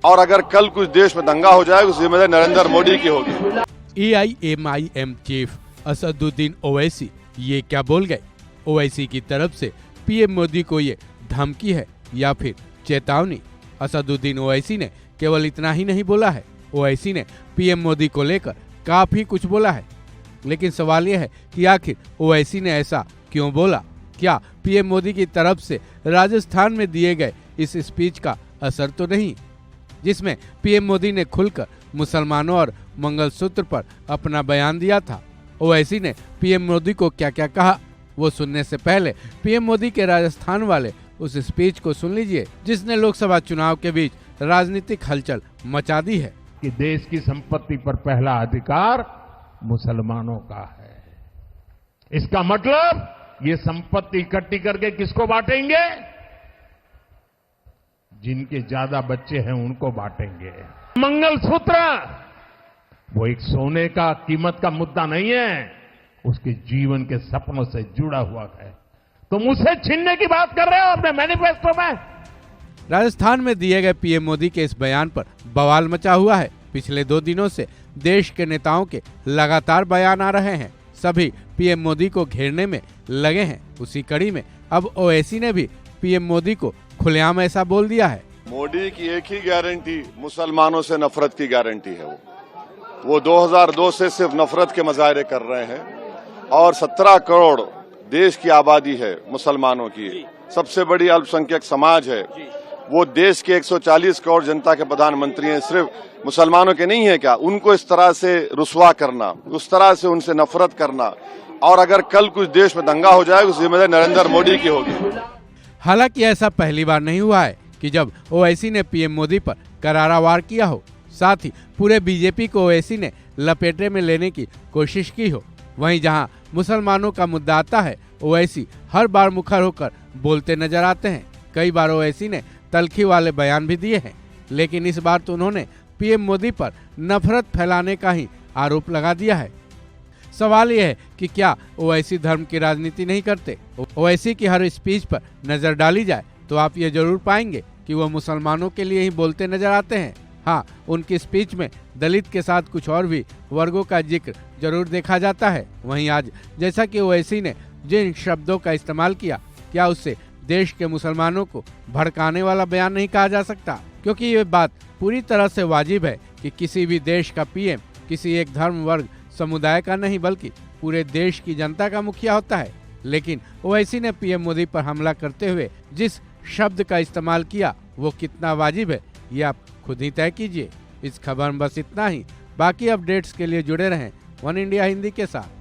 और अगर कल कुछ देश में दंगा हो जाए तो जिम्मेदारी नरेंद्र मोदी की होगी। AIMIM चीफ असदुद्दीन ओवैसी ये क्या बोल गए? ओवैसी की तरफ से पीएम मोदी को ये धमकी है या फिर चेतावनी? असदुद्दीन ओवैसी ने केवल इतना ही नहीं बोला है, ओवैसी ने पीएम मोदी को लेकर काफी कुछ बोला है। लेकिन सवाल यह है कि आखिर ओवैसी ने ऐसा क्यों बोला? क्या पीएम मोदी की तरफ से राजस्थान में दिए गए इस स्पीच का असर तो नहीं, जिसमें पीएम मोदी ने खुलकर मुसलमानों और मंगलसूत्र पर अपना बयान दिया था? ओवैसी ने पीएम मोदी को क्या क्या कहा, वो सुनने से पहले पीएम मोदी के राजस्थान वाले उस स्पीच को सुन लीजिए, जिसने लोकसभा चुनाव के बीच राजनीतिक हलचल मचा दी है। कि देश की संपत्ति पर पहला अधिकार मुसलमानों का है। इसका मतलब ये संपत्ति इकट्ठी करके किसको बांटेंगे? जिनके ज्यादा बच्चे हैं उनको बांटेंगे। मंगलसूत्र वो एक सोने का कीमत का मुद्दा नहीं है, उसके जीवन के सपनों से जुड़ा हुआ है। तुम उसे छीनने की बात कर रहे हो अपने मैनिफेस्टो में। राजस्थान में दिए गए पीएम मोदी के इस बयान पर बवाल मचा हुआ है। पिछले 2 दिनों से देश के नेताओं के लगातार बयान आ रहे हैं, सभी पीएम मोदी को घेरने में लगे हैं। उसी कड़ी में अब ओवैसी ने भी पीएम मोदी को खुलेआम ऐसा बोल दिया है। मोदी की एक ही गारंटी मुसलमानों से नफरत की गारंटी है। वो 2002 से सिर्फ नफरत के मुजाहरे कर रहे हैं और 17 करोड़ देश की आबादी है मुसलमानों की, सबसे बड़ी अल्पसंख्यक समाज है। वो देश के 140 करोड़ जनता के प्रधानमंत्री हैं, सिर्फ मुसलमानों के नहीं है क्या? उनको इस तरह से रुसवा करना, उस तरह से उनसे नफरत करना, और अगर कल कुछ देश में दंगा हो जाए तो जिम्मेदारी नरेंद्र मोदी की होगी। हालांकि ऐसा पहली बार नहीं हुआ है कि जब ओवैसी ने पीएम मोदी पर करारा वार किया हो, साथ ही पूरे बीजेपी को ओवैसी ने लपेटे में लेने की कोशिश की हो। वहीं जहां मुसलमानों का मुद्दा आता है, ओवैसी हर बार मुखर होकर बोलते नजर आते हैं। कई बार ओवैसी ने तल्खी वाले बयान भी दिए हैं, लेकिन इस बार तो उन्होंने पीएम मोदी पर नफरत फैलाने का ही आरोप लगा दिया है। सवाल यह है कि क्या ओवैसी धर्म की राजनीति नहीं करते? ओवैसी की हर स्पीच पर नजर डाली जाए तो आप ये जरूर पाएंगे कि वह मुसलमानों के लिए ही बोलते नजर आते हैं। हाँ, उनकी स्पीच में दलित के साथ कुछ और भी वर्गों का जिक्र जरूर देखा जाता है। वहीं आज जैसा कि ओवैसी ने जिन शब्दों का इस्तेमाल किया, क्या उससे देश के मुसलमानों को भड़काने वाला बयान नहीं कहा जा सकता? क्योंकि ये बात पूरी तरह से वाजिब है कि किसी भी देश का पीएम किसी एक धर्म, वर्ग, समुदाय का नहीं बल्कि पूरे देश की जनता का मुखिया होता है। लेकिन ओवैसी ने पीएम मोदी पर हमला करते हुए जिस शब्द का इस्तेमाल किया वो कितना वाजिब है, ये आप खुद ही तय कीजिए। इस खबर में बस इतना ही। बाकी अपडेट्स के लिए जुड़े रहें वन इंडिया हिंदी के साथ।